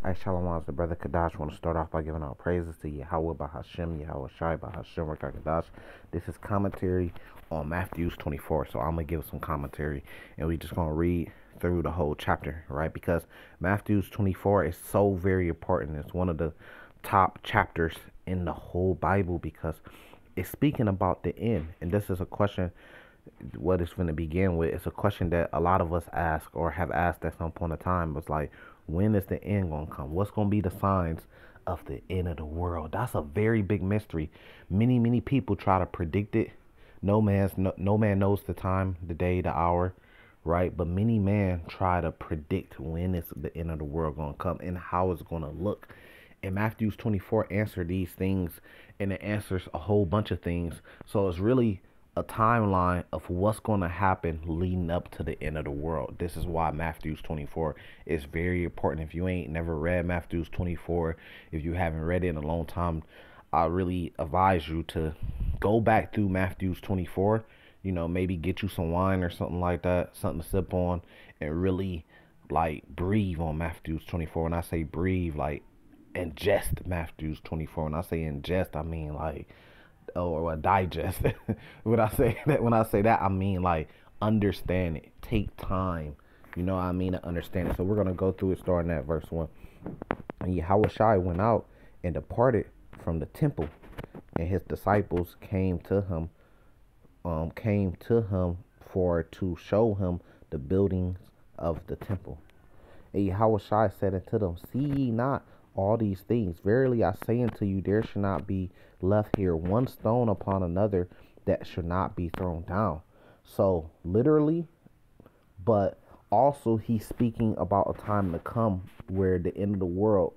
Hi, Shalom, it's the brother Kadash. I want to start off by giving out praises to Yahweh Bahashem, Yahweh Shai Bahashem, Kadash. This is commentary on Matthew 24. So I'm going to give some commentary and we just going to read through the whole chapter, right? Because Matthew 24 is so very important. It's one of the top chapters in the whole Bible because it's speaking about the end. And this is a question, what it's going to begin with. It's a question that a lot of us ask or have asked at some point in time. It's like, when is the end going to come? What's going to be the signs of the end of the world? That's a very big mystery. Many people try to predict it. No man knows the time, the day, the hour, right? But many men try to predict when is the end of the world going to come and how it's going to look. And Matthew 24 answer these things, and it answers a whole bunch of things. So it's really a timeline of what's going to happen leading up to the end of the world. This is why Matthew 24 is very important. If you ain't never read Matthew 24, if you haven't read it in a long time, I really advise you to go back through Matthew 24. You know, maybe get you some wine or something like that, something to sip on, and really like breathe on Matthew 24. When I say breathe, like ingest Matthew 24. When I say ingest, I mean like or a digest. When I say that, I mean like understand it. Take time. You know what I mean, to understand it. So we're gonna go through it starting at verse 1. And Yahushua went out and departed from the temple, and his disciples came to him for to show him the buildings of the temple. And Yahushua said unto them, see ye not all these things? Verily I say unto you, there shall not be left here one stone upon another that should not be thrown down. So literally, but also he's speaking about a time to come where the end of the world,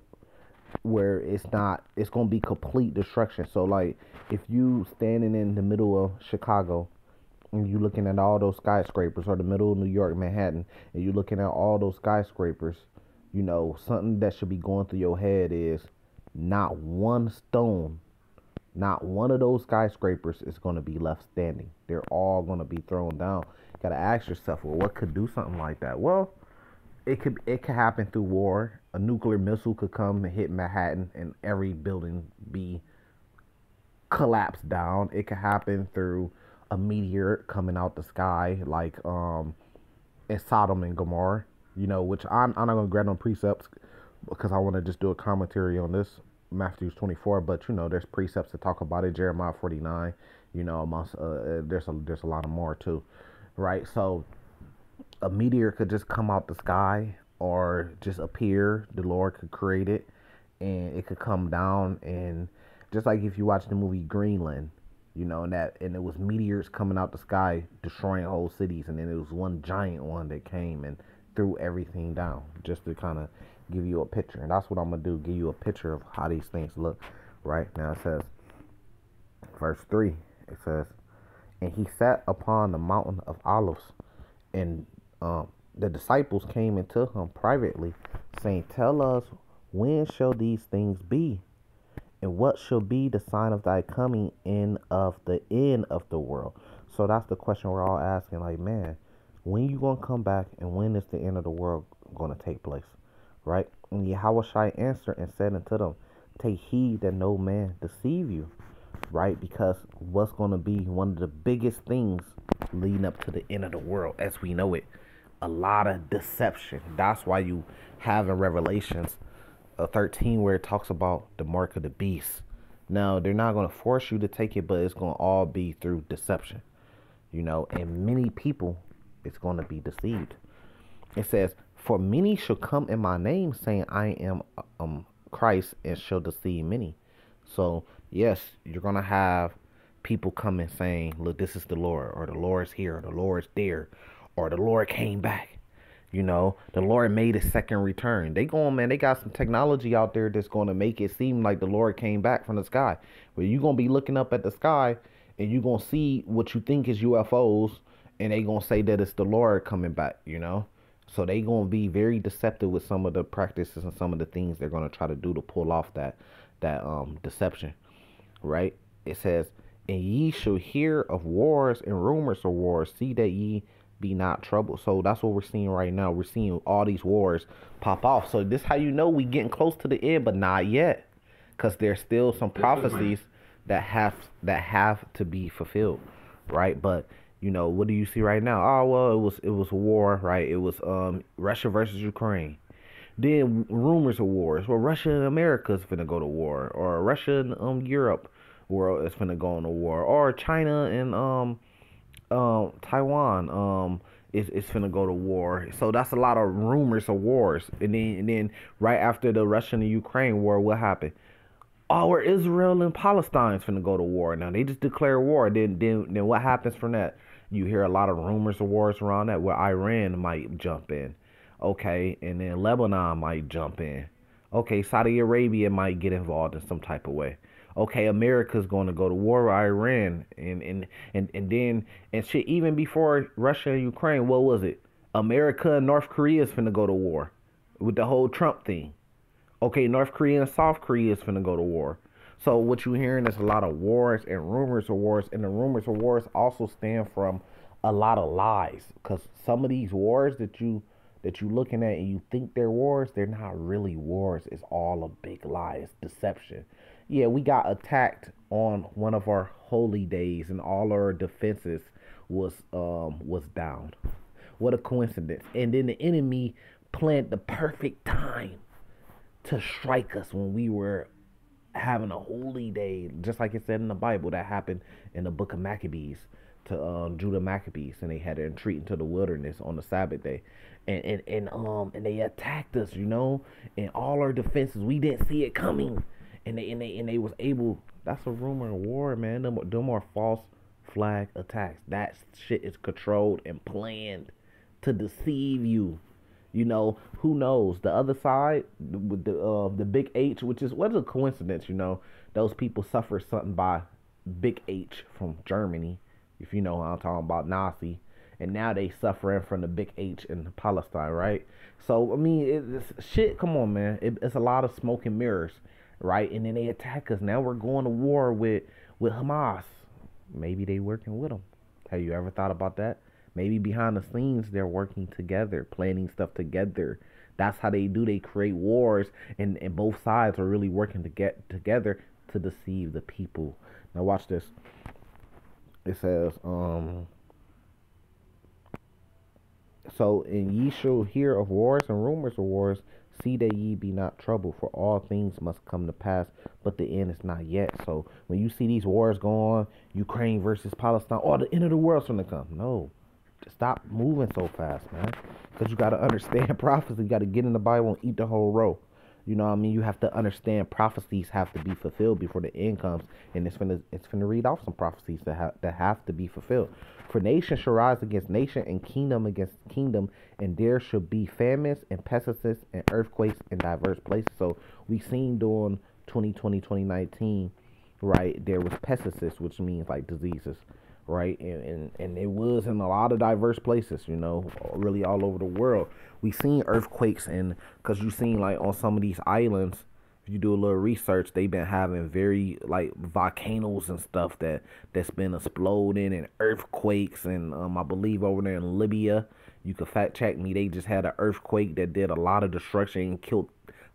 where it's going to be complete destruction. So like if you standing in the middle of Chicago and you looking at all those skyscrapers, or the middle of New York, Manhattan, and you looking at all those skyscrapers, you know, something that should be going through your head is not one stone, not one of those skyscrapers is going to be left standing. They're all going to be thrown down. You got to ask yourself, well, what could do something like that? Well, it could happen through war. A nuclear missile could come and hit Manhattan and every building be collapsed down. It could happen through a meteor coming out the sky, like in Sodom and Gomorrah. You know, which I'm not gonna grab no precepts because I want to just do a commentary on this Matthew 24. But you know, there's precepts to talk about it. Jeremiah 49. You know, amongst there's a lot of more too, right? So a meteor could just come out the sky or just appear. The Lord could create it, and it could come down. And just like if you watch the movie Greenland, you know, and it was meteors coming out the sky destroying whole cities, and then it was one giant one that came and threw everything down, just to kind of give you a picture. And that's what I'm gonna do, give you a picture of how these things look. Right now it says, verse 3, it says, and he sat upon the mountain of Olives, and the disciples came into him privately, saying, tell us, when shall these things be? And what shall be the sign of thy coming in of the end of the world? So that's the question we're all asking. Like, man, when you gonna come back, and when is the end of the world gonna take place? Right? And Yahushua answered and said unto them, take heed that no man deceive you. Right? Because what's gonna be one of the biggest things leading up to the end of the world as we know it, a lot of deception. That's why you have in Revelations 13 where it talks about the mark of the beast. Now, they're not going to force you to take it, but it's going to all be through deception, you know, and many people, it's going to be deceived. It says, for many shall come in my name, saying I am Christ, and shall deceive many. So yes, you're going to have people coming saying, look, this is the Lord, or the Lord's here, or the Lord's there, or the Lord came back. You know, the Lord made a second return. They going, man, they got some technology out there that's going to make it seem like the Lord came back from the sky. But you're going to be looking up at the sky and you're going to see what you think is UFOs, and they going to say that it's the Lord coming back, you know. So they going to be very deceptive with some of the practices and some of the things they're going to try to do to pull off that deception, right? It says, and ye shall hear of wars and rumors of wars. See that ye be not troubled. So that's what we're seeing right now. We're seeing all these wars pop off. So this how you know we getting close to the end, but not yet, because there's still some prophecies that have to be fulfilled, right? But what do you see right now? Oh well, it was a war, right? It was Russia versus Ukraine. Then rumors of wars. Well, Russia and America is finna go to war, or Russia and Europe world is finna go on a war, or China and Taiwan is finna go to war. So that's a lot of rumors of wars. And then right after the Russian and Ukraine war, what happened? Oh, where Israel and Palestine's finna go to war. Now they just declare war. Then what happens from that? You hear a lot of rumors of wars around that where Iran might jump in. Okay, and then Lebanon might jump in. Okay, Saudi Arabia might get involved in some type of way. Okay, America's going to go to war with Iran, and shit. Even before Russia and Ukraine, what was it? America and North Korea is finna go to war with the whole Trump thing. Okay, North Korea and South Korea is finna go to war. So what you hearing is a lot of wars and rumors of wars, and the rumors of wars also stem from a lot of lies. Cause some of these wars that you looking at and you think they're wars, they're not really wars. It's all a big lie. It's deception. Yeah, we got attacked on one of our holy days, and all our defenses was down. What a coincidence! And then the enemy planned the perfect time to strike us when we were having a holy day, just like it said in the Bible that happened in the book of Maccabees to Judah Maccabees, and they had to retreat into the wilderness on the Sabbath day, and they attacked us, and all our defenses, we didn't see it coming, and they was able. That's a rumor of war, man. Them are false flag attacks. That shit is controlled and planned to deceive you. Who knows? The other side with the big H, which is what is a coincidence, those people suffer something by big H from Germany, if you know what I'm talking about, Nazi, and now they suffering from the big H in Palestine, right? So I mean, it's shit. Come on, man. It's a lot of smoke and mirrors, right? And then they attack us. Now we're going to war with Hamas. Maybe they working with them. Have you ever thought about that? Maybe behind the scenes they're working together, planning stuff together. That's how they do. They create wars, and both sides are really working to get together to deceive the people. Now watch this. It says, so and ye shall hear of wars and rumors of wars. See that ye be not troubled, for all things must come to pass, but the end is not yet. So when you see these wars go on, Ukraine versus Palestine, oh, the end of the world's gonna come. No, stop moving so fast, man. Because you got to understand prophecy. You got to get in the Bible and eat the whole row. You know what I mean? You have to understand prophecies have to be fulfilled before the end comes. And it's finna read off some prophecies that have to be fulfilled. For nation shall rise against nation, and kingdom against kingdom, and there shall be famines and pestilences and earthquakes in diverse places. So we seen during 2020, 2019, right? There was pestilences, which means like diseases, right? And it was in a lot of diverse places, really all over the world. We seen earthquakes, and because you seen like on some of these islands, if you do a little research, they've been having very like volcanoes and stuff that's been exploding, and earthquakes, and I believe over there in Libya, you can fact check me, they just had an earthquake that did a lot of destruction and killed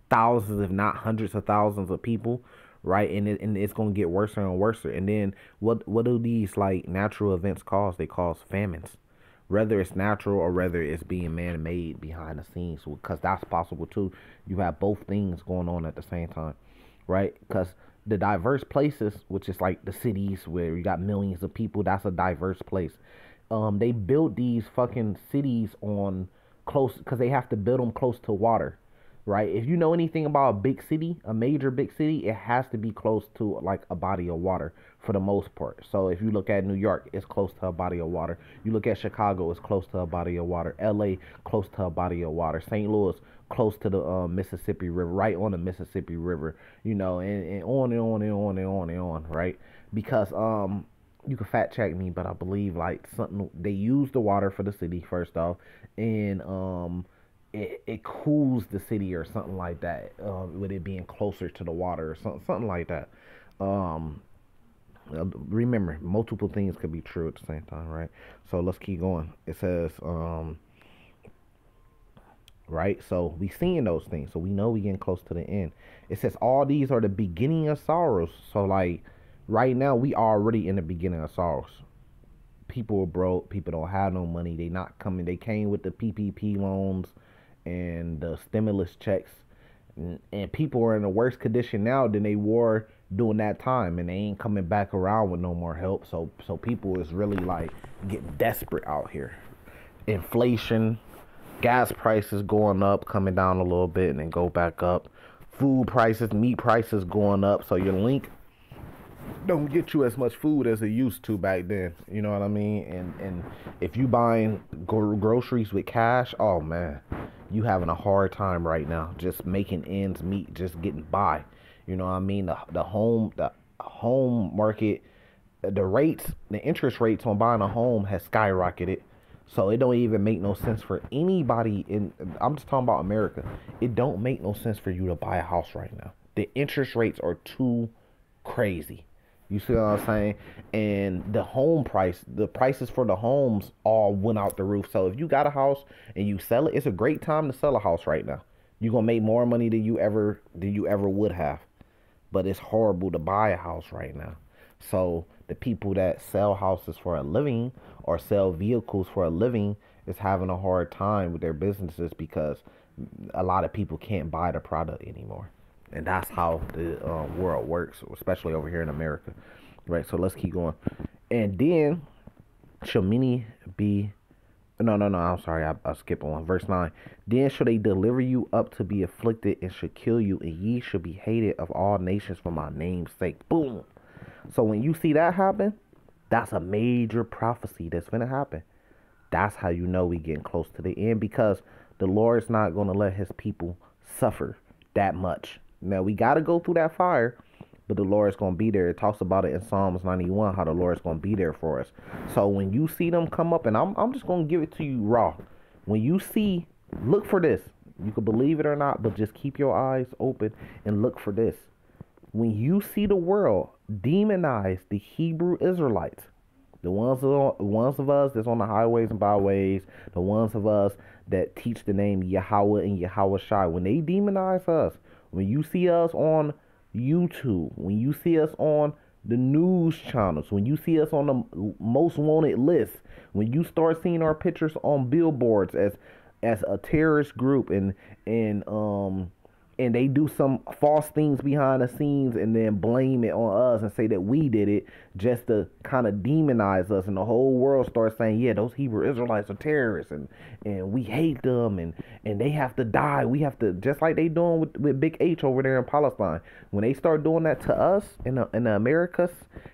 thousands, if not hundreds of thousands of people, right? And it's gonna get worse and worse. And then what do these like natural events cause? They cause famines, whether it's natural or whether it's being man-made behind the scenes, because that's possible too. You have both things going on at the same time, right? Because the diverse places, which is like the cities where you got millions of people, that's a diverse place. They build these fucking cities on close, because they have to build them close to water, right? If you know anything about a big city, a major big city, it has to be close to like a body of water for the most part. So if you look at New York, it's close to a body of water. You look at Chicago, it's close to a body of water. LA, close to a body of water. St. Louis, close to the Mississippi River, right on the Mississippi River, and on and on and on and on and on, right? Because you can fact check me, but I believe like something, they use the water for the city first off, and it cools the city or something like that, with it being closer to the water or something like that. Um, Remember, multiple things could be true at the same time, right? So let's keep going. It says, right? So we seeing those things, so we know we getting close to the end. It says all these are the beginning of sorrows. So like right now, we already in the beginning of sorrows. People are broke. People don't have no money. They not coming. They came with the PPP loans and the stimulus checks, and people are in a worse condition now than they were during that time, and they ain't coming back around with no more help. So people is really like getting desperate out here. Inflation, gas prices going up, coming down a little bit, and then go back up. Food prices, meat prices going up. So your link don't get you as much food as it used to back then. You know what I mean? And if you buying groceries with cash, oh man, you having a hard time right now. Just making ends meet, just getting by. You know what I mean? The home market, the interest rates on buying a home has skyrocketed. So it don't even make no sense for anybody in. I'm just talking about America. It don't make no sense for you to buy a house right now. The interest rates are too crazy. You see what I'm saying? And the prices for the homes all went out the roof. So if you got a house and you sell it, it's a great time to sell a house right now. You're gonna make more money than you ever would have. But it's horrible to buy a house right now. So the people that sell houses for a living or sell vehicles for a living is having a hard time with their businesses because a lot of people can't buy the product anymore. And that's how the world works, especially over here in America. Right, so let's keep going. And then shall many be. No, I'm sorry. I skipped on verse 9. Then shall they deliver you up to be afflicted and shall kill you, and ye shall be hated of all nations for my name's sake. Boom. So when you see that happen, that's a major prophecy that's going to happen. That's how you know we getting close to the end, because the Lord's not going to let his people suffer that much. Now, we got to go through that fire, but the Lord's going to be there. It talks about it in Psalms 91, how the Lord's going to be there for us. So when you see them come up, and I'm just going to give it to you raw. When you see, look for this. You can believe it or not, but just keep your eyes open and look for this. When you see the world demonize the Hebrew Israelites, the ones of us that's on the highways and byways, the ones of us that teach the name Yahweh and Yahweh Shai, when they demonize us, when you see us on YouTube, when you see us on the news channels, when you see us on the most wanted list, when you start seeing our pictures on billboards as a terrorist group, and they do some false things behind the scenes and then blame it on us and say that we did it just to kind of demonize us, and the whole world starts saying, yeah, those Hebrew Israelites are terrorists, and we hate them, and they have to die. We have to, just like they doing with Big H over there in Palestine. When they start doing that to us in the Americas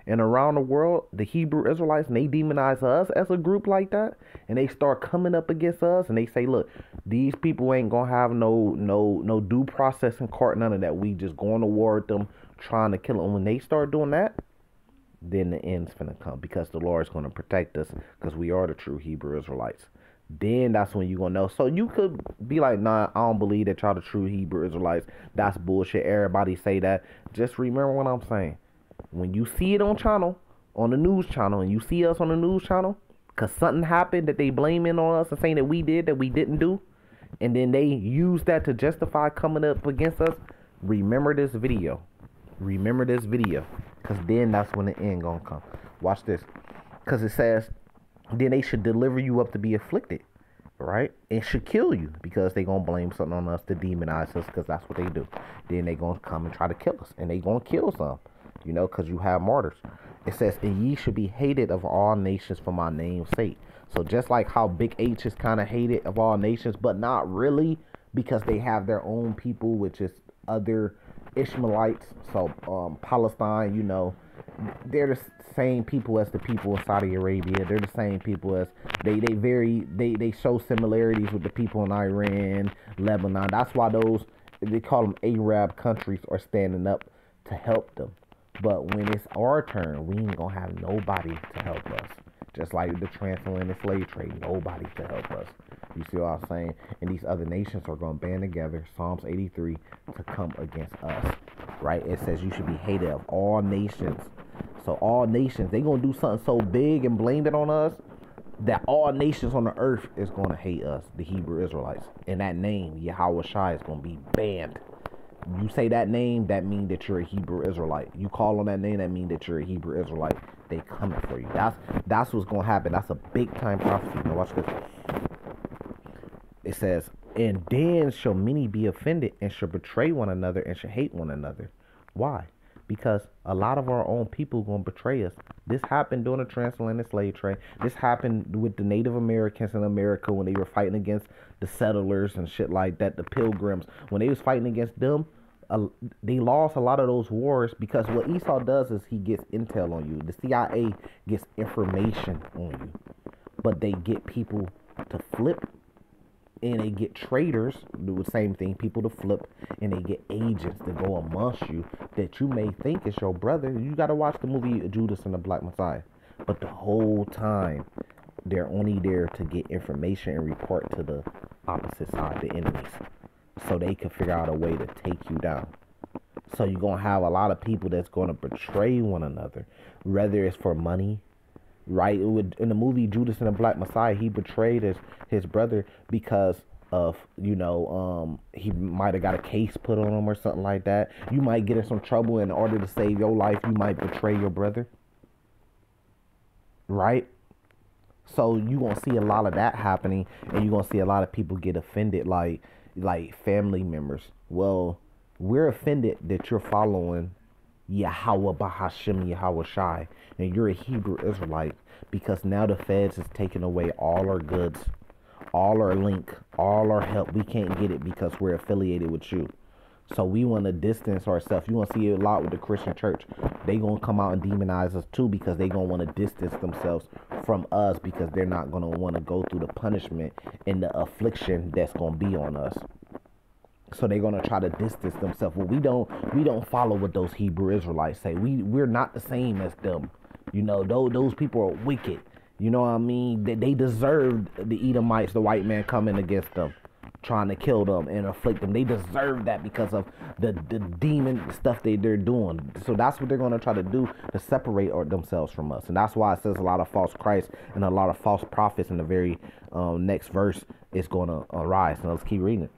and around the world, the Hebrew Israelites, and they demonize us as a group like that, and they start coming up against us, and they say, look, these people ain't gonna have no due process in court, none of that. We just going to war with them, trying to kill them. When they start doing that, then the end's gonna come, because the Lord's gonna protect us, because we are the true Hebrew Israelites. Then that's when you gonna know. So you could be like, nah, I don't believe that y'all the true Hebrew Israelites. That's bullshit. Everybody say that. Just remember what I'm saying. When you see it on the news channel, and you see us on the news channel, because something happened that they blaming on us and saying that we did, that we didn't do, and then they use that to justify coming up against us, remember this video. Remember this video. Because then that's when the end gonna come. Watch this. Because it says, then they should deliver you up to be afflicted. Right? And should kill you, because they gonna blame something on us to demonize us, because that's what they do. Then they gonna come and try to kill us. And they gonna kill some. You know, because you have martyrs. It says, and ye should be hated of all nations for my name's sake. So just like how Big H is kind of hated of all nations, but not really, because they have their own people, which is other Ishmaelites. So Palestine, you know, they're the same people as the people in Saudi Arabia. They're the same people as they show similarities with the people in Iran, Lebanon. That's why they call them Arab countries are standing up to help them. But when it's our turn, we ain't gonna have nobody to help us. Just like the transatlantic slave trade, nobody to help us. You see what I'm saying? And these other nations are gonna band together, Psalms 83, to come against us. Right? It says you should be hated of all nations. So all nations, they gonna do something so big and blame it on us that all nations on the earth is gonna hate us, the Hebrew Israelites. And that name, Yahweh Shai, is gonna be banned. You say that name, that means that you're a Hebrew Israelite. You call on that name, that means that you're a Hebrew Israelite. They coming for you. That's what's gonna happen. That's a big time prophecy. Now watch this. It says, and then shall many be offended and shall betray one another and shall hate one another. Why? Because a lot of our own people going to betray us. This happened during the transatlantic slave trade. This happened with the Native Americans in America when they were fighting against the settlers and shit like that, the pilgrims. When they was fighting against them, they lost a lot of those wars because what Esau does is he gets intel on you. The CIA gets information on you. But they get people to flip, and they get traders, do the same thing, people to flip, and they get agents to go amongst you that you may think is your brother. You got to watch the movie Judas and the Black Messiah. But the whole time, they're only there to get information and report to the opposite side, the enemies, so they can figure out a way to take you down. So you're going to have a lot of people that's going to betray one another, whether it's for money. Right, in the movie Judas and the Black Messiah, he betrayed his brother because of, he might have got a case put on him or something like that. You might get in some trouble in order to save your life. You might betray your brother. Right? So you're going to see a lot of that happening, and you're going to see a lot of people get offended, like family members. Well, we're offended that you're following Yahweh Bahashim Yahweh Shai, and you're a Hebrew Israelite, because now the feds is taking away all our goods, all our link, all our help. We can't get it because we're affiliated with you. So we want to distance ourselves. You want to see it a lot with the Christian church. They going to come out and demonize us too, because they going to want to distance themselves from us, because they're not going to want to go through the punishment and the affliction that's going to be on us. So they're gonna try to distance themselves. Well, we don't follow what those Hebrew Israelites say. We're not the same as them. Those people are wicked. You know what I mean? They deserved the Edomites, the white man coming against them, trying to kill them and afflict them. They deserve that because of the demon stuff they're doing. So that's what they're gonna try to do to separate themselves from us. And that's why it says a lot of false Christs and a lot of false prophets in the very next verse is gonna arise. Now let's keep reading it.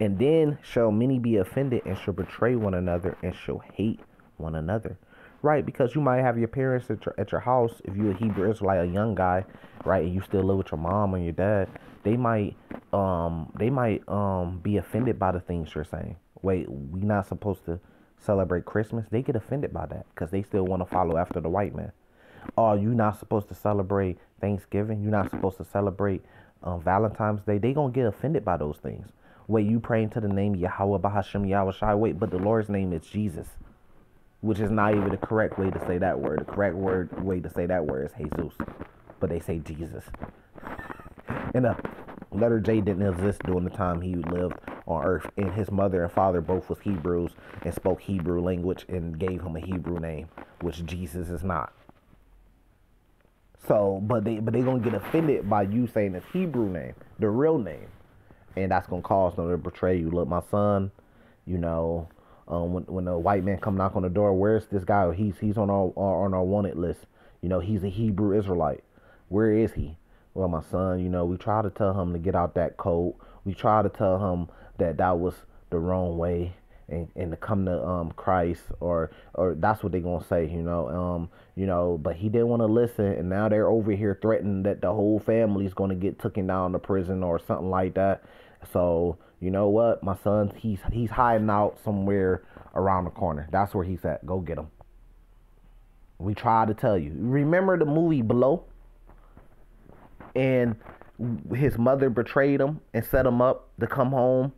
And then shall many be offended and shall betray one another and shall hate one another. Right, because you might have your parents at your house. If you're a Hebrew Israelite, a young guy, right, and you still live with your mom and your dad, they might be offended by the things you're saying. Wait, we not supposed to celebrate Christmas? They get offended by that because they still want to follow after the white man. Oh, you not supposed to celebrate Thanksgiving? You're not supposed to celebrate Valentine's Day? They gonna get offended by those things. Wait, you praying to the name Yahweh Bahashim Yahweh Shai? Wait, but the Lord's name is Jesus, which is not even the correct way to say that word. The correct way to say that word is Jesus, but they say Jesus. And the letter J didn't exist during the time he lived on earth, and his mother and father both was Hebrews and spoke Hebrew language and gave him a Hebrew name, which Jesus is not. So, but they gonna get offended by you saying his Hebrew name, the real name. And that's going to cause them to betray you. Look, my son, when the white man come knock on the door, where's this guy? He's on our wanted list. He's a Hebrew Israelite. Where is he? Well, my son, we try to tell him to get out that code. We try to tell him that was the wrong way and to come to Christ, or that's what they're going to say, but he didn't want to listen, and now they're over here threatening that the whole family is going to get taken down to prison or something like that. So, you know what? My son, he's hiding out somewhere around the corner. That's where he's at. Go get him. We try to tell you. Remember the movie Below? And his mother betrayed him and set him up to come home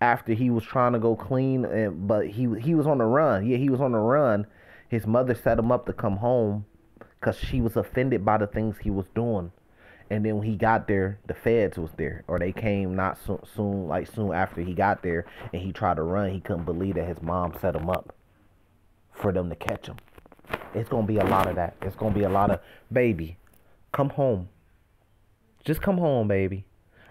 after he was trying to go clean, but he was on the run. Yeah, he was on the run. His mother set him up to come home because she was offended by the things he was doing. And then when he got there, the feds was there, or they came not soon after he got there, and he tried to run. He couldn't believe that his mom set him up for them to catch him. It's gonna be a lot of that. It's gonna be a lot of, baby, come home. Just come home, baby.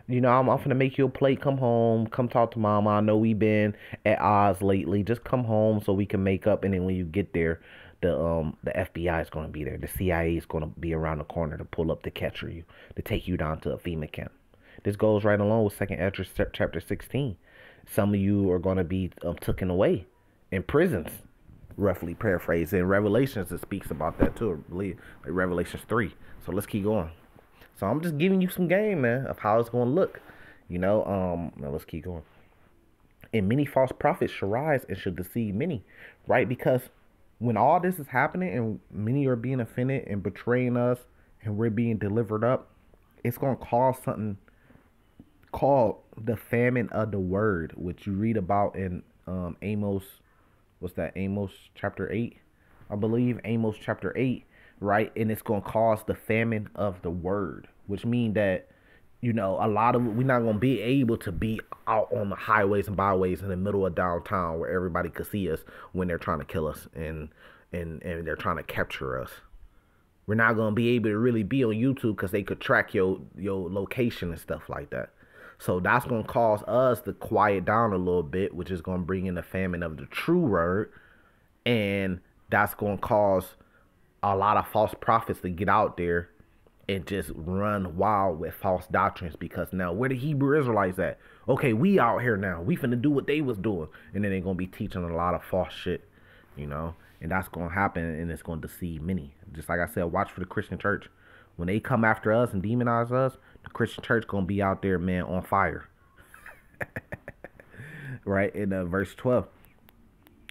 I'm finna make you a plate. Come home. Come talk to mama. I know we been at odds lately. Just come home so we can make up. And then when you get there, the FBI is gonna be there. The CIA is gonna be around the corner to pull up to capture you, to take you down to a FEMA camp. This goes right along with Second Ezra chapter 16. Some of you are gonna be taken away in prisons, roughly paraphrased. In Revelations, it speaks about that too. I believe like Revelations 3. So let's keep going. So I'm just giving you some game, man, of how it's gonna look. Now let's keep going. And many false prophets shall rise and shall deceive many, right? Because when all this is happening and many are being offended and betraying us and we're being delivered up, it's going to cause something called the famine of the word, which you read about in Amos. What's that? Amos chapter 8, I believe. Amos chapter 8, right? And it's going to cause the famine of the word, which means that a lot of we're not gonna be able to be out on the highways and byways in the middle of downtown where everybody could see us when they're trying to kill us and they're trying to capture us. We're not gonna be able to really be on YouTube because they could track your location and stuff like that. So that's gonna cause us to quiet down a little bit, which is gonna bring in the famine of the true word, and that's gonna cause a lot of false prophets to get out there and just run wild with false doctrines, because now where the Hebrew Israelites at? Okay, we out here now. We finna do what they was doing. And then they're gonna be teaching a lot of false shit, and that's gonna happen, and it's gonna deceive many. Just like I said, watch for the Christian church. When they come after us and demonize us, the Christian church gonna be out there, man, on fire. Right? In verse 12,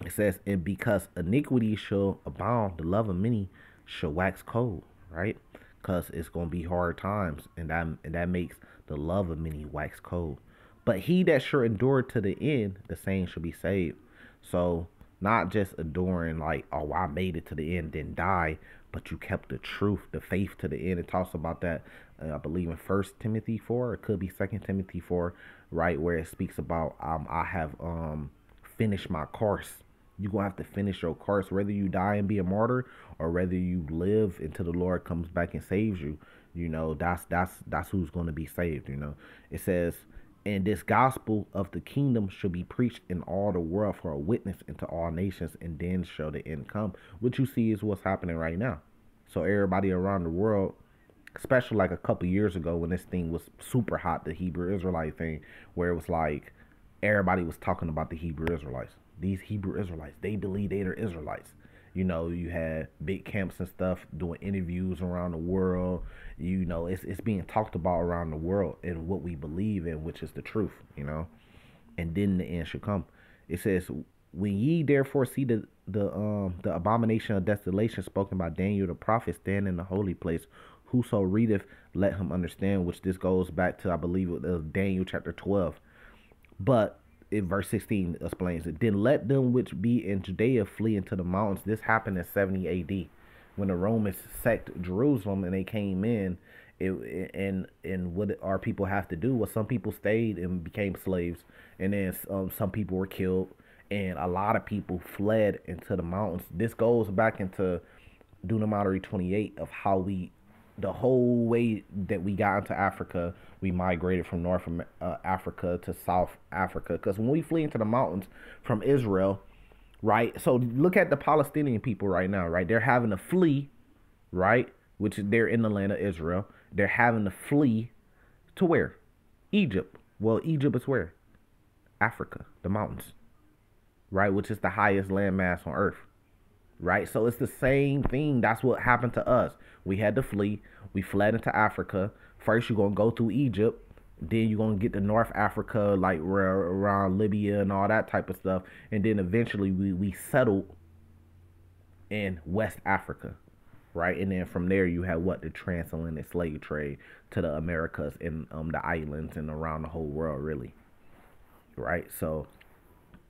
it says, and because iniquity shall abound, the love of many shall wax cold, right? Because it's going to be hard times, and that makes the love of many wax cold. But he that shall endure to the end, the same shall be saved. So not just enduring like, oh, I made it to the end, didn't die, but you kept the truth, the faith to the end. It talks about that, I believe in 1 Timothy 4, it could be 2 Timothy 4, right, where it speaks about I have finished my course. You're going to have to finish your course, whether you die and be a martyr or whether you live until the Lord comes back and saves you. That's who's going to be saved. It says, and this gospel of the kingdom shall be preached in all the world for a witness into all nations, and then shall the end come. What you see is what's happening right now. So everybody around the world, especially like a couple years ago when this thing was super hot, the Hebrew Israelite thing, where it was like everybody was talking about the Hebrew Israelites. These Hebrew Israelites, they believe they're Israelites. You had big camps and stuff doing interviews around the world. It's being talked about around the world and what we believe in, which is the truth, and then the end should come. It says, when ye therefore see the abomination of desolation spoken by Daniel the prophet stand in the holy place, whoso readeth, let him understand, which this goes back to, I believe it was Daniel chapter 12. But in verse 16 explains it. Then let them which be in Judea flee into the mountains. This happened in 70 AD when the Romans sacked Jerusalem and they came in. And what our people have to do was, some people stayed and became slaves, and then some people were killed, and a lot of people fled into the mountains. This goes back into Deuteronomy 28 of how the whole way that we got into Africa, we migrated from North Africa to South Africa. Because when we flee into the mountains from Israel, right? So look at the Palestinian people right now, right? They're having to flee, right? Which they're in the land of Israel. They're having to flee to where? Egypt. Well, Egypt is where? Africa, the mountains, right? Which is the highest landmass on earth. Right? So it's the same thing. That's what happened to us. We had to flee. We fled into Africa. First, you're going to go through Egypt. Then you're going to get to North Africa, like around Libya and all that type of stuff. And then eventually we settled in West Africa. Right? And then from there, you have the transatlantic slave trade to the Americas and the islands and around the whole world, really. Right? So,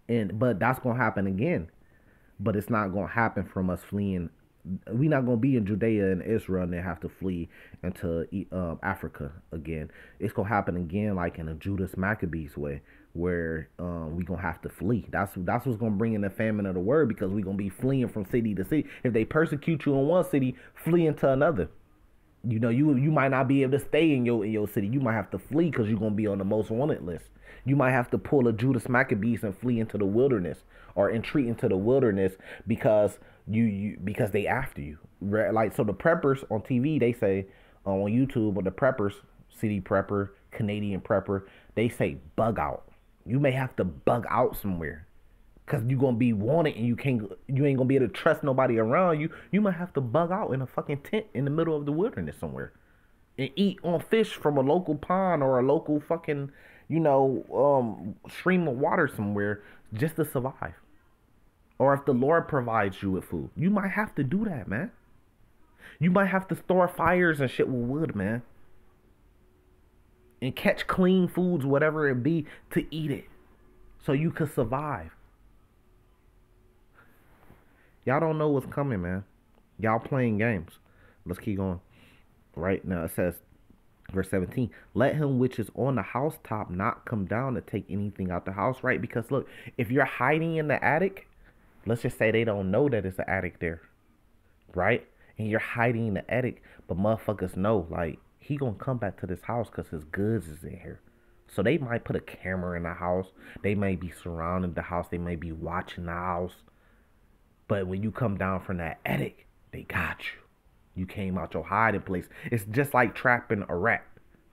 but that's going to happen again. But it's not going to happen from us fleeing. We're not going to be in Judea and Israel and then have to flee into Africa again. It's going to happen again like in a Judas Maccabees way, where we're going to have to flee. That's what's going to bring in the famine of the word, because we're going to be fleeing from city to city. If they persecute you in one city, flee into another. You know, you might not be able to stay in your city. You might have to flee because you're gonna be on the most wanted list. You might have to pull a Judas Maccabees and flee into the wilderness or retreat into the wilderness because because they after you. Like so, the preppers on TV they say on YouTube or the preppers, city prepper, Canadian prepper, they say bug out. You may have to bug out somewhere because you're gonna be wanted and you ain't gonna be able to trust nobody around you. You might have to bug out in a fucking tent in the middle of the wilderness somewhere and eat on fish from a local pond or a local fucking stream of water somewhere just to survive. Or if the Lord provides you with food, you might have to do that, man. You might have to store fires and shit with wood, man, and catch clean foods, whatever it be, to eat it so you could survive. Y'all don't know what's coming, man. Y'all playing games. Let's keep going. Right now it says, verse 17, let him which is on the housetop not come down to take anything out the house, right? Because look, if you're hiding in the attic, let's just say they don't know that it's an attic there, right? And you're hiding in the attic, but motherfuckers know, like, he gonna come back to this house because his goods is in here. So they might put a camera in the house. They may be surrounding the house. They may be watching the house. But when you come down from that attic, they got you. You came out your hiding place. It's just like trapping a rat.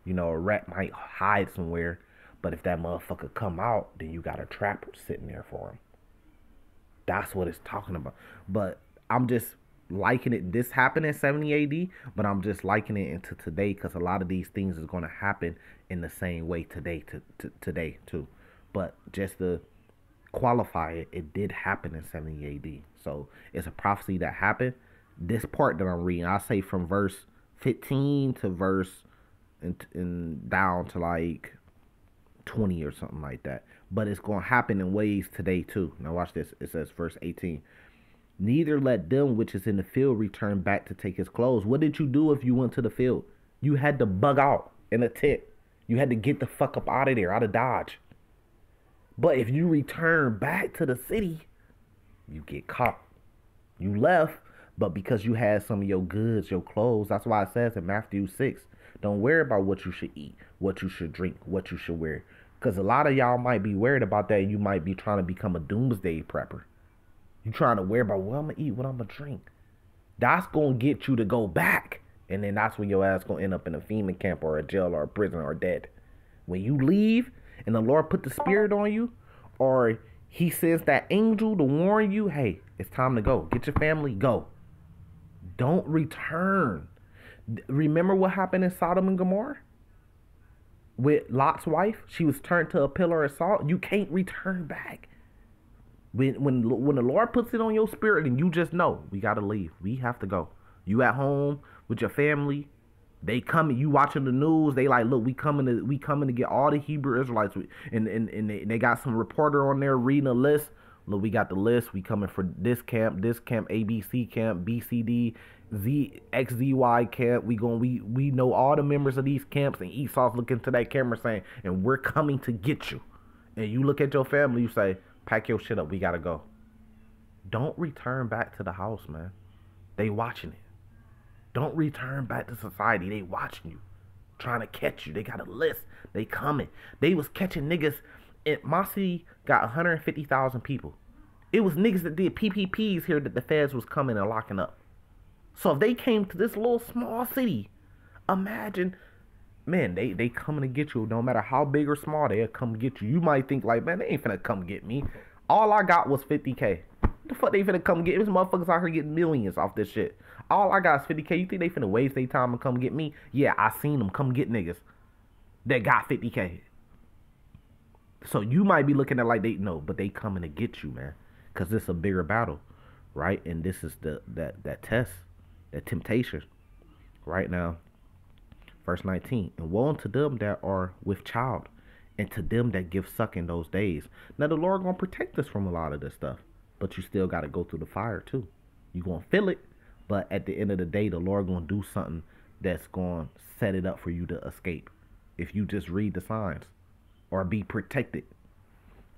You know, a rat might hide somewhere, but if that motherfucker come out, then you got a trapper sitting there for him. That's what it's talking about. But I'm just liking it. This happened in 70 AD, but I'm just liking it into today because a lot of these things is going to happen in the same way today today too. But just to qualify it, it did happen in 70 AD. So it's a prophecy that happened. This part that I'm reading, I say from verse 15 to verse and down to like 20 or something like that. But it's going to happen in ways today too. Now watch this. It says verse 18. Neither let them which is in the field return back to take his clothes. What did you do if you went to the field? You had to bug out in a tent. You had to get the fuck up out of there, out of Dodge. But if you return back to the city, you get caught. You left, but because you had some of your goods, your clothes, that's why it says in Matthew 6, don't worry about what you should eat, what you should drink, what you should wear. Because a lot of y'all might be worried about that. You might be trying to become a doomsday prepper. You trying to worry about what I'm going to eat, what I'm going to drink. That's going to get you to go back. And then that's when your ass going to end up in a FEMA camp or a jail or a prison or dead. When you leave and the Lord put the spirit on you, or he sends that angel to warn you, hey, it's time to go. Get your family, go. Don't return. Remember what happened in Sodom and Gomorrah? With Lot's wife? She was turned to a pillar of salt. You can't return back. When the Lord puts it on your spirit and you just know, we got to leave. We have to go. You at home with your family. They coming, you watching the news, they like, look, we coming to get all the Hebrew Israelites. And they got some reporter on there reading a list. Look, we got the list. We coming for this camp, ABC camp, BCD, XZY camp. We know all the members of these camps, and Esau's looking to that camera saying, and we're coming to get you. And you look at your family, you say, pack your shit up, we gotta go. Don't return back to the house, man. They watching it. Don't return back to society. They watching you, trying to catch you. They got a list. They coming. They was catching niggas. My city got 150,000 people. It was niggas that did PPPs here that the feds was coming and locking up. So if they came to this little small city, imagine, man, they coming to get you. No matter how big or small, they'll come get you. You might think like, man, they ain't finna come get me. All I got was 50K. What the fuck they finna come get? This motherfuckers out here getting millions off this shit. All I got is 50K. You think they finna waste their time and come get me? Yeah, I seen them come get niggas that got 50K. So you might be looking at like they know, but they coming to get you, man. Because this is a bigger battle, right? And this is that test, that temptation. Right now, verse 19. And woe unto them that are with child, and to them that give suck in those days. Now the Lord gonna protect us from a lot of this stuff. But you still got to go through the fire too. You gonna feel it, but at the end of the day, the Lord gonna do something that's gonna set it up for you to escape. If you just read the signs or be protected,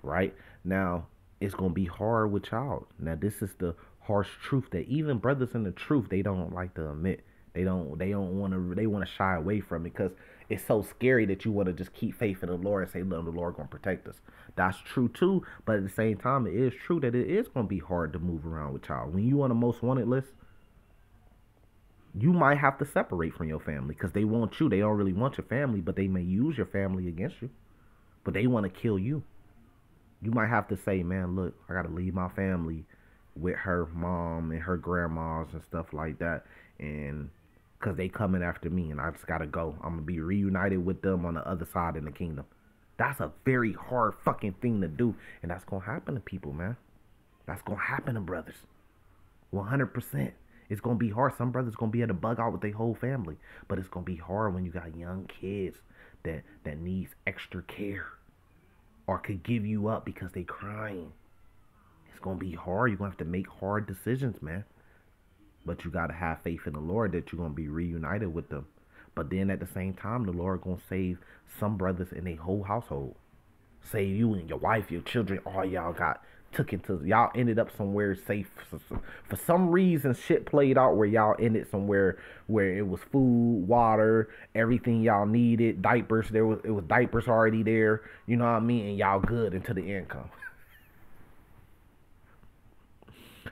right? Now it's gonna be hard with child. Now this is the harsh truth that even brothers in the truth, they don't like to admit. They don't want to. They want to shy away from it because it's so scary that you want to just keep faith in the Lord and say, "Look, the Lord gonna protect us." That's true too. But at the same time, it is true that it is gonna be hard to move around with y'all. When you on a most wanted list, you might have to separate from your family because they want you. They don't really want your family, but they may use your family against you. But they want to kill you. You might have to say, "Man, look, I gotta leave my family with her mom and her grandmas and stuff like that, and because they coming after me, and I just gotta go. I'm gonna be reunited with them on the other side in the kingdom." That's a very hard fucking thing to do, and that's gonna happen to people, man. That's gonna happen to brothers. 100%. It's gonna be hard. Some brothers gonna be able to bug out with their whole family, but it's gonna be hard when you got young kids that needs extra care or could give you up because they crying. It's gonna be hard. You're gonna have to make hard decisions, man. But you gotta have faith in the Lord that you're gonna be reunited with them. But then at the same time, the Lord gonna save some brothers in a whole household. Save you and your wife, your children, all y'all got took into, y'all ended up somewhere safe. For some reason, shit played out where y'all ended somewhere where it was food, water, everything y'all needed, diapers. It was diapers already there. You know what I mean? And y'all good until the end come.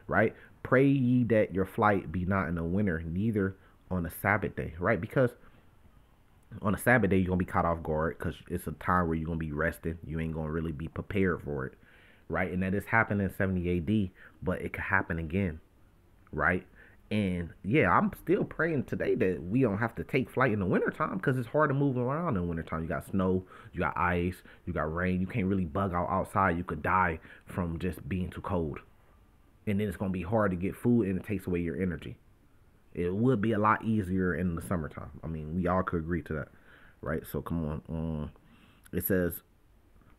Right? Pray ye that your flight be not in the winter, neither on the Sabbath day. Right? Because on a Sabbath day, you're going to be caught off guard because it's a time where you're going to be resting. You ain't going to really be prepared for it, right? And that is happening in 70 AD, but it could happen again, right? And yeah, I'm still praying today that we don't have to take flight in the wintertime because it's hard to move around in the wintertime. You got snow, you got ice, you got rain. You can't really bug out outside. You could die from just being too cold. And then it's going to be hard to get food and it takes away your energy. It would be a lot easier in the summertime. I mean, we all could agree to that, right? So come on. It says,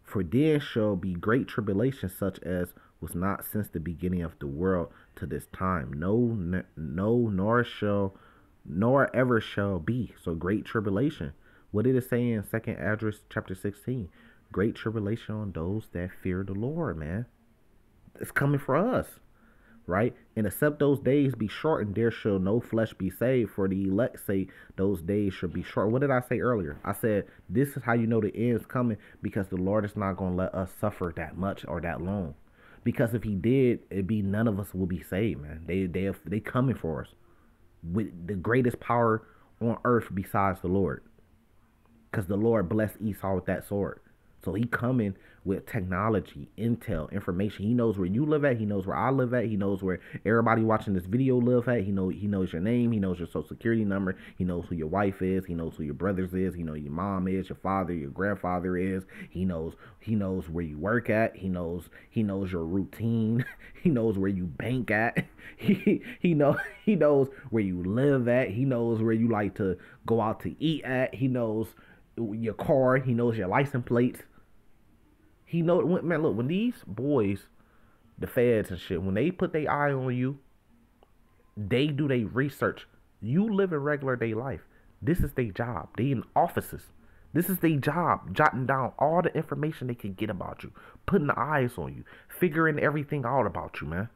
"For then shall be great tribulation, such as was not since the beginning of the world to this time. No, nor ever shall be." So great tribulation. What did it say in 2nd Esdras chapter 16? Great tribulation on those that fear the Lord, man. It's coming for us. Right? "And except those days be shortened, there shall no flesh be saved. For the elect say those days shall be short." What did I say earlier? I said this is how you know the end is coming, because the Lord is not going to let us suffer that much or that long. Because if he did, it'd be none of us will be saved, man. They coming for us with the greatest power on earth besides the Lord. Because the Lord blessed Esau with that sword. So he coming with technology, intel, information. He knows where you live at. He knows where I live at. He knows where everybody watching this video live at. He knows your name. He knows your social security number. He knows who your wife is. He knows who your brothers is. He knows your mom is, your father, your grandfather is. He knows where you work at. He knows your routine. He knows where you bank at. He knows where you live at. He knows where you like to go out to eat at. He knows your car. He knows your license plates. He know, man, look, when these boys, the feds and shit, when they put their eye on you, they do their research. You live in regular day life. This is their job. They in offices. This is their job, jotting down all the information they can get about you, putting the eyes on you, figuring everything out about you, man.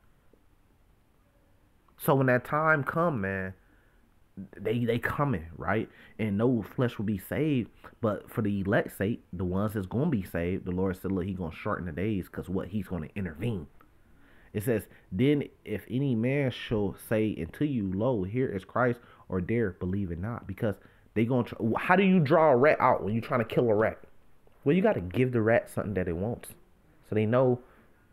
So when that time come, man, they coming, right? And no flesh will be saved. But for the elect's sake, the ones that's going to be saved, the Lord said, look, he's going to shorten the days, because what? He's going to intervene. It says, "Then if any man shall say unto you, lo, here is Christ, or there, believe it not." Because they going to, how do you draw a rat out when you're trying to kill a rat? Well, you got to give the rat something that it wants. So they know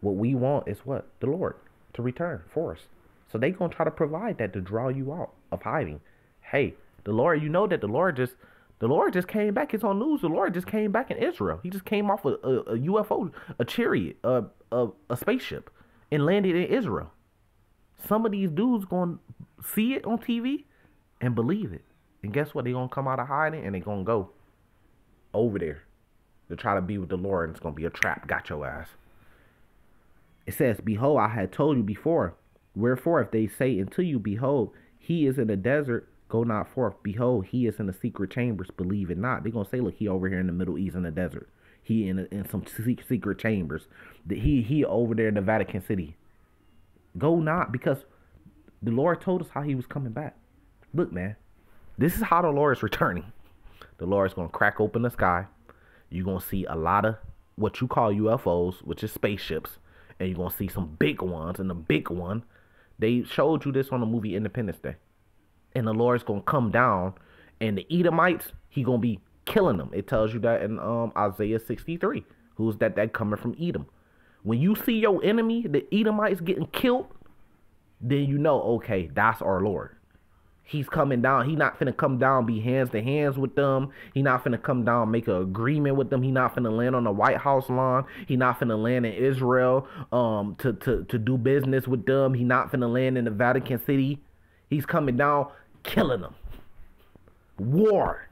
what we want is what? The Lord to return for us. So they going to try to provide that to draw you out of hiding. Hey, the Lord, you know that the Lord just came back. It's on news. The Lord just came back in Israel. He just came off a UFO, a chariot, a spaceship, and landed in Israel. Some of these dudes going to see it on TV and believe it. And guess what? They're going to come out of hiding and they're going to go over there to try to be with the Lord. And it's going to be a trap. Got your ass. It says, "Behold, I had told you before. Wherefore, if they say unto you, behold, he is in the desert, go not forth. Behold, he is in the secret chambers, believe it not." They're going to say, look, he over here in the Middle East in the desert. He in some secret chambers. He over there in the Vatican City. Go not, because the Lord told us how he was coming back. Look, man, This is how the Lord is returning. The Lord is going to crack open the sky. You're going to see a lot of what you call UFOs, which is spaceships. And you're going to see some big ones. And the big one, they showed you this on the movie Independence Day. And the Lord's going to come down. And the Edomites, he going to be killing them. It tells you that in Isaiah 63. Who's that coming from Edom? When you see your enemy, the Edomites, getting killed, then you know, okay, that's our Lord. He's coming down. He not finna come down, be hands to hands with them. He not finna come down, make an agreement with them. He not finna land on the White House lawn. He not finna land in Israel to do business with them. He not finna land in the Vatican City. He's coming down, killing them. War.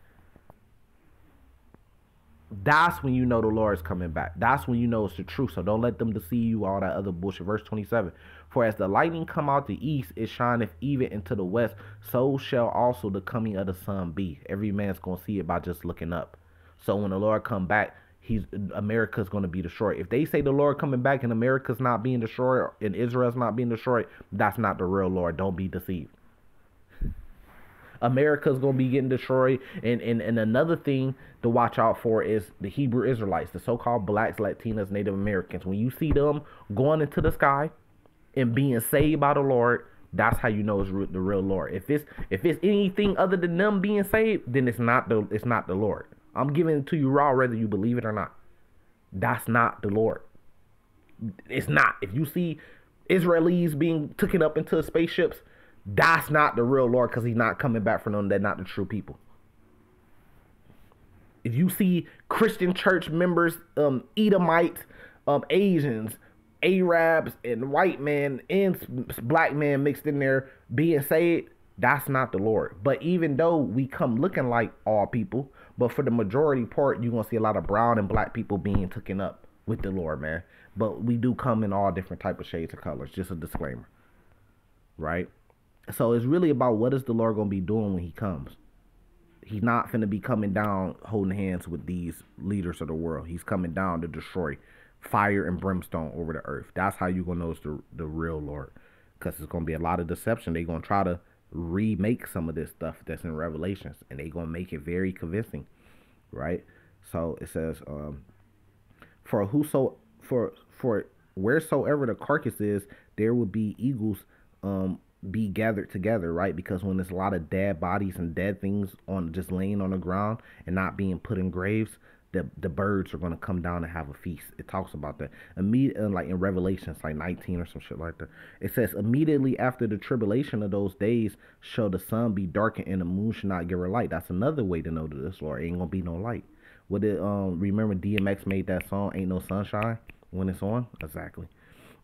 That's when you know the Lord is coming back. That's when you know it's the truth. So don't let them deceive you, all that other bullshit. Verse 27. For as the lightning come out the east, it shineth even into the west, so shall also the coming of the sun be. Every man's going to see it by just looking up. So when the Lord come back, America's going to be destroyed. If they say the Lord coming back and America's not being destroyed and Israel's not being destroyed, that's not the real Lord. Don't be deceived. America's going to be getting destroyed. And another thing to watch out for is the Hebrew Israelites, the so-called blacks, Latinas, Native Americans. When you see them going into the sky and being saved by the Lord, that's how you know it's the real Lord. If it's anything other than them being saved, then it's not the Lord. I'm giving it to you raw, whether you believe it or not. That's not the Lord. It's not. If you see Israelis being taken up into spaceships, that's not the real Lord, because he's not coming back for them. They're not the true people. If you see Christian church members, Edomites, Asians, Arabs, and white man and black man mixed in there being saved, that's not the Lord. But even though we come looking like all people, but for the majority part, you're going to see a lot of brown and black people being taken up with the Lord, man. But we do come in all different type of shades of colors. Just a disclaimer. Right? So it's really about what is the Lord going to be doing when he comes. He's not finna be coming down holding hands with these leaders of the world. He's coming down to destroy fire and brimstone over the earth. That's how you're going to know it's the real Lord. Because there's going to be a lot of deception. They're going to try to remake some of this stuff that's in Revelations. And they're going to make it very convincing. Right? So it says, for wheresoever the carcass is, there will be eagles be gathered together, right? Because when there's a lot of dead bodies and dead things on just laying on the ground and not being put in graves, the birds are going to come down and have a feast. It talks about that like in Revelations, like 19 or some shit like that. It says, immediately after the tribulation of those days shall the sun be darkened and the moon shall not give her light. That's another way to know that this Lord ain't gonna be no light. What did remember DMX made that song, Ain't No Sunshine, when it's on? Exactly.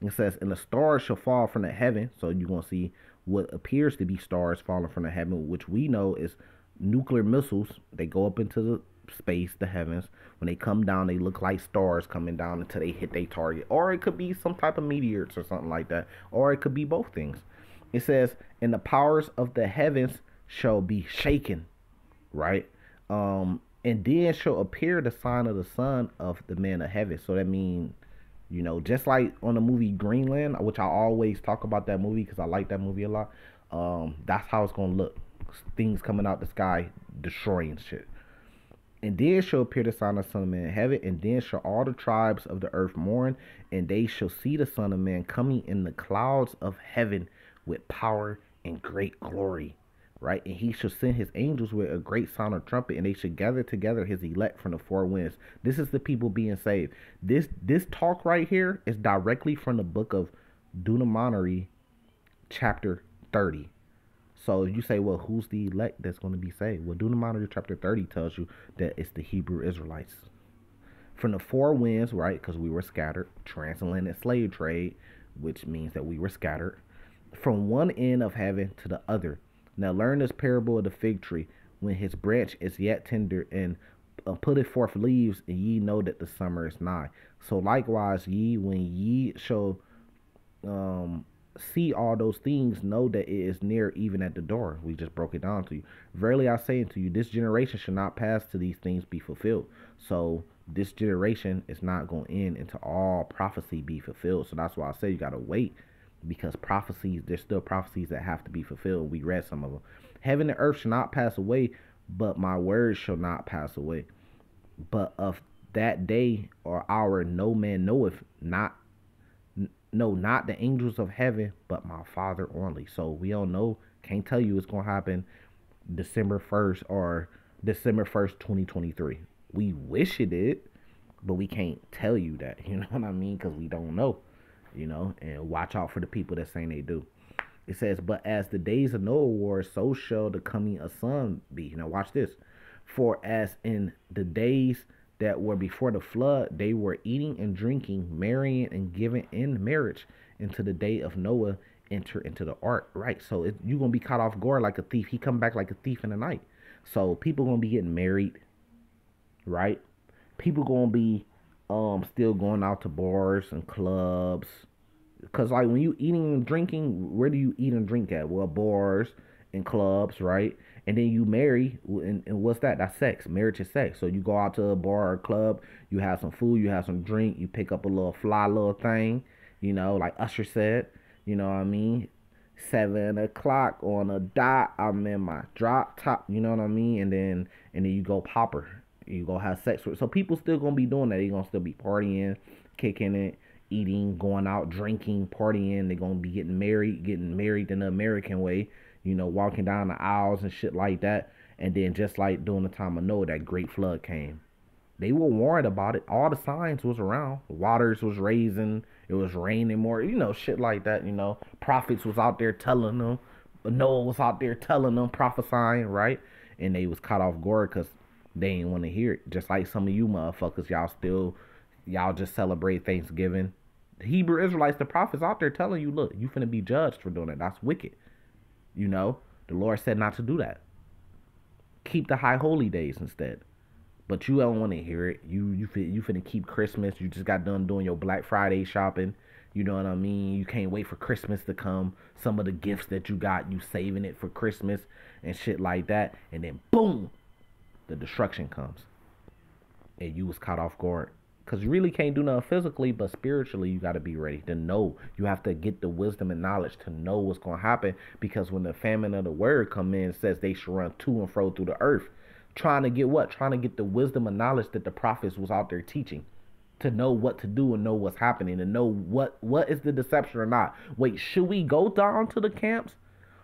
It says, and the stars shall fall from the heaven. So you're going to see what appears to be stars falling from the heaven, which we know is nuclear missiles. They go up into the space, the heavens. When they come down, they look like stars coming down until they hit their target. Or it could be some type of meteors or something like that. Or it could be both things. It says, and the powers of the heavens shall be shaken. Right? And then shall appear the sign of the son of the man of heaven. So that means, you know, just like on the movie Greenland, which I always talk about that movie because I like that movie a lot. That's how it's going to look. Things coming out the sky, destroying shit. And then shall appear the sign of the Son of Man in heaven, and then shall all the tribes of the earth mourn, and they shall see the Son of Man coming in the clouds of heaven with power and great glory. Right? And he shall send his angels with a great sound of trumpet, and they shall gather together his elect from the four winds. This is the people being saved. This talk right here is directly from the book of Deuteronomy chapter 30. So you say, well, who's the elect that's going to be saved? Well, Deuteronomy chapter 30 tells you that it's the Hebrew Israelites. From the four winds, right, because we were scattered, transatlantic slave trade, which means that we were scattered, from one end of heaven to the other. Now learn this parable of the fig tree. When his branch is yet tender and putteth forth leaves, and ye know that the summer is nigh. So likewise ye, when ye shall see all those things, know that it is near, even at the door. We just broke it down to you. Verily I say unto you, this generation shall not pass till these things be fulfilled. So this generation is not going to end until all prophecy be fulfilled. So that's why I say you got to wait. because prophecies, there's still prophecies that have to be fulfilled. We read some of them. Heaven and earth shall not pass away, but my words shall not pass away. But of that day or hour no man knoweth, not no, not the angels of heaven, but my Father only. So we don't know, can't tell you it's gonna happen December 1st or December 1st, 2023. We wish it did, but we can't tell you that. You know what I mean? Because we don't know. And watch out for the people that saying they do. It says, but as the days of Noah were, so shall the coming of Son be. Now watch this. For as in the days that were before the flood, they were eating and drinking, marrying and giving in marriage, into the day of Noah enter into the ark. Right. So you're going to be caught off guard like a thief. He come back like a thief in the night. So people going to be getting married. Right. People going to be still going out to bars and clubs. Because, like, when you eating and drinking, where do you eat and drink at? Well, bars and clubs, right? And then you marry, and what's that? That's sex. Marriage is sex. So you go out to a bar or a club, you have some food, you have some drink, you pick up a little fly little thing, like Usher said, you know what I mean? 7 o'clock on a dot, I'm in my drop top, you know what I mean? And then you go popper. You go have sex with. So people still gonna be doing that. They gonna still be partying, kicking it, eating, going out, drinking, partying. They're gonna be getting married in the American way, walking down the aisles and shit like that. And then just like during the time of Noah, that great flood came. They were warned about it. All the signs was around. Waters was raising. It was raining more. Shit like that. Prophets was out there telling them. Noah was out there telling them, prophesying, right? And they was caught off guard because they ain't want to hear it. Just like some of you motherfuckers, y'all just celebrate Thanksgiving. The Hebrew Israelites, the prophets out there telling you, look, you finna be judged for doing that. That's wicked. The Lord said not to do that. Keep the high holy days instead. But you don't want to hear it. You finna keep Christmas. You just got done doing your Black Friday shopping. You know what I mean? You can't wait for Christmas to come. Some of the gifts that you got, you saving it for Christmas and shit like that. And then boom, the destruction comes. And you was caught off guard. Because you really can't do nothing physically, but spiritually you got to be ready to know. You have to get the wisdom and knowledge to know what's going to happen. Because when the famine of the word come in, it says they should run to and fro through the earth. Trying to get what? Trying to get the wisdom and knowledge that the prophets was out there teaching. To know what to do and know what's happening. And know what is the deception or not. Wait, should we go down to the camps?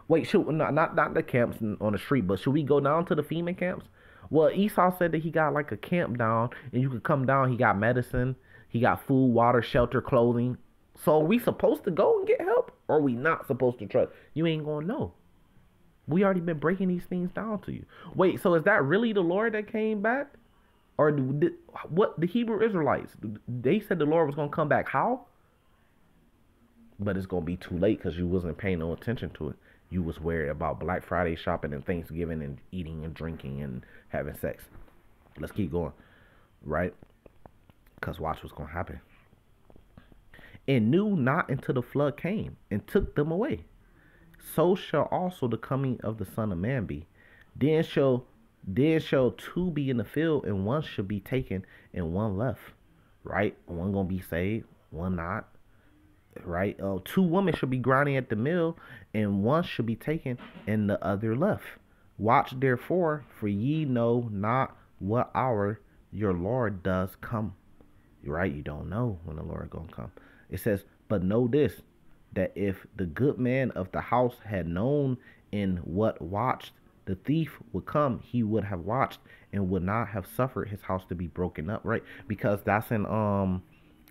Wait, not the camps on the street, but should we go down to the FEMA camps? Well, Esau said that he got like a camp down, and you could come down. He got medicine, he got food, water, shelter, clothing. So are we supposed to go and get help, or are we not supposed to trust? You ain't gonna know. We already been breaking these things down to you. Wait, so is that really the Lord that came back? Or what the Hebrew Israelites, they said the Lord was gonna come back? How? But it's gonna be too late because you wasn't paying no attention to it. You was worried about Black Friday shopping and Thanksgiving and eating and drinking and having sex. Let's keep going, right? Because watch what's going to happen. And knew not until the flood came and took them away. So shall also the coming of the Son of Man be. Then shall two be in the field, and one shall be taken and one left. Right? One going to be saved, one not. Right? Two women should be grinding at the mill, and one should be taken and the other left. Watch therefore, for ye know not what hour your Lord does come. Right? You don't know when the Lord gonna come. It says, but know this, that if the good man of the house had known in what watched the thief would come, he would have watched and would not have suffered his house to be broken up. Right? Because that's in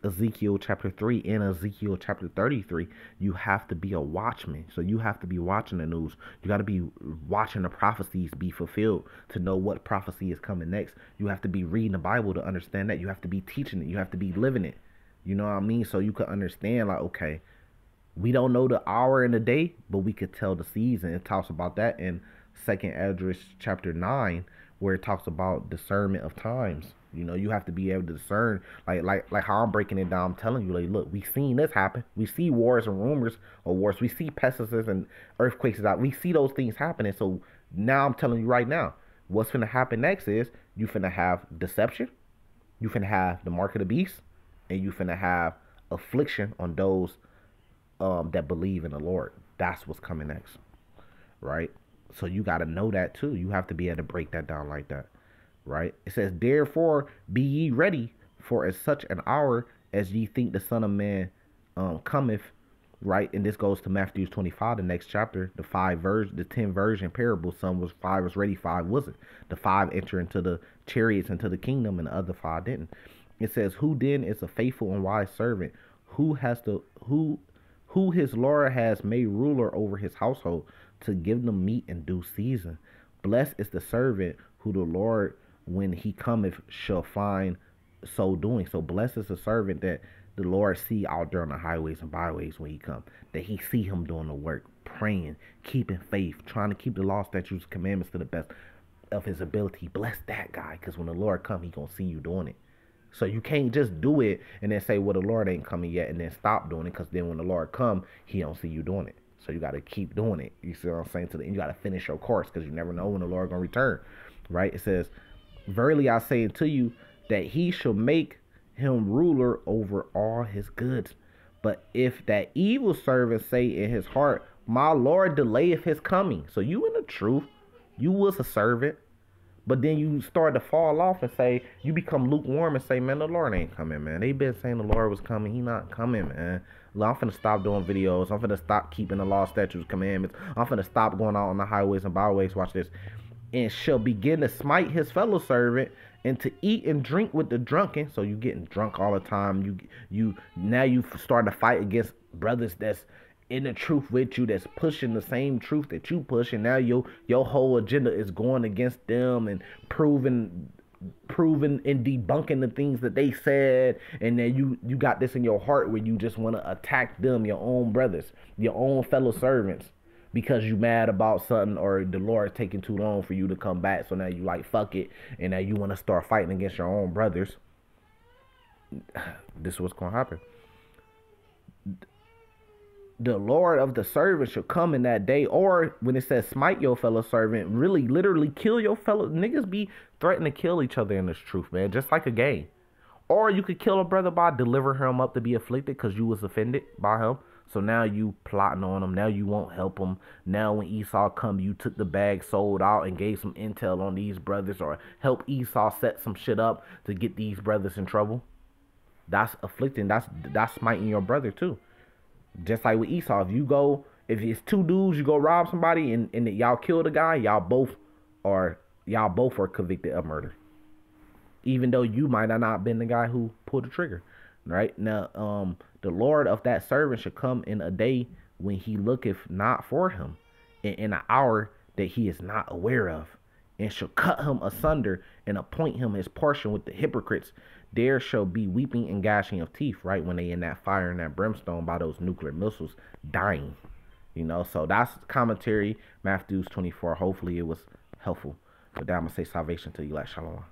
Ezekiel chapter 3 and Ezekiel chapter 33, you have to be a watchman. So you have to be watching the news. You got to be watching the prophecies be fulfilled to know what prophecy is coming next. You have to be reading the Bible to understand that. You have to be teaching it. You have to be living it. You know what I mean? So you can understand, like, okay, we don't know the hour and the day, but we could tell the season. It talks about that in 2nd Esdras chapter 9, where it talks about discernment of times. You have to be able to discern, like how I'm breaking it down. I'm telling you, like, look, we seen this happen. We see wars and rumors of wars. We see pestilences and earthquakes out. We see those things happening. So now I'm telling you right now, what's finna happen next is you finna have deception, you finna have the mark of the beast, and you finna have affliction on those that believe in the Lord. That's what's coming next, right? So you got to know that too. You have to be able to break that down like that, right? It says, "Therefore be ye ready, for at such an hour as ye think the Son of Man cometh." Right, and this goes to Matthew 25, the next chapter. The 10 virgin parable. Some was five was ready, five wasn't. The five enter into the chariots into the kingdom, and the other five didn't. It says, "Who then is a faithful and wise servant, who has the who his Lord has made ruler over his household, to give them meat in due season. Blessed is the servant who the Lord, when he cometh, shall find so doing." So blessed is the servant that the Lord see out there on the highways and byways when he come. That he see him doing the work, praying, keeping faith, trying to keep the law, statutes, commandments to the best of his ability. Bless that guy, because when the Lord come, he gonna see you doing it. So you can't just do it and then say, "Well, the Lord ain't coming yet," and then stop doing it, because then when the Lord come, he don't see you doing it. So you got to keep doing it. You see what I'm saying? To the end, you got to finish your course, because you never know when the Lord gonna return, right? It says, "Verily I say unto you, that he shall make him ruler over all his goods. But if that evil servant say in his heart, My Lord delayeth his coming." So you in the truth, you was a servant, but then you start to fall off and say, you become lukewarm and say, "Man, the Lord ain't coming, man. They been saying the Lord was coming. He not coming, man. I'm finna stop doing videos. I'm finna stop keeping the law, statutes, commandments. I'm finna stop going out on the highways and byways." Watch this. "And shall begin to smite his fellow servant, and to eat and drink with the drunken." So you getting drunk all the time. You now you starting to fight against brothers that's in the truth with you, that's pushing the same truth that you push, and now your whole agenda is going against them and proving and debunking the things that they said. And then you got this in your heart where you just want to attack them, your own brothers, your own fellow servants, because you mad about something, or the Lord taking too long for you to come back. So now you like, fuck it, and now you want to start fighting against your own brothers. This is what's gonna happen. "The Lord of the servant shall come in that day," or when it says smite your fellow servant, really literally kill your fellow. Niggas be threatening to kill each other in this truth, man, just like a game. Or you could kill a brother by deliver him up to be afflicted because you was offended by him. So now you plotting on him. Now you won't help him. Now when Esau come, you took the bag, sold out, and gave some intel on these brothers, or help Esau set some shit up to get these brothers in trouble. That's afflicting. That's smiting your brother too. Just like with Esau, if it's two dudes, you go rob somebody, and y'all kill the guy, y'all both are convicted of murder, even though you might have not been the guy who pulled the trigger. Right now, the Lord of that servant should come in a day when he looketh not for him, in an hour that he is not aware of, and shall cut him asunder, and appoint him his portion with the hypocrites. There shall be weeping and gnashing of teeth, right, when they in that fire and that brimstone by those nuclear missiles dying. So that's commentary, Matthew 24. Hopefully it was helpful. But now I'm going to say salvation to you, like shalom.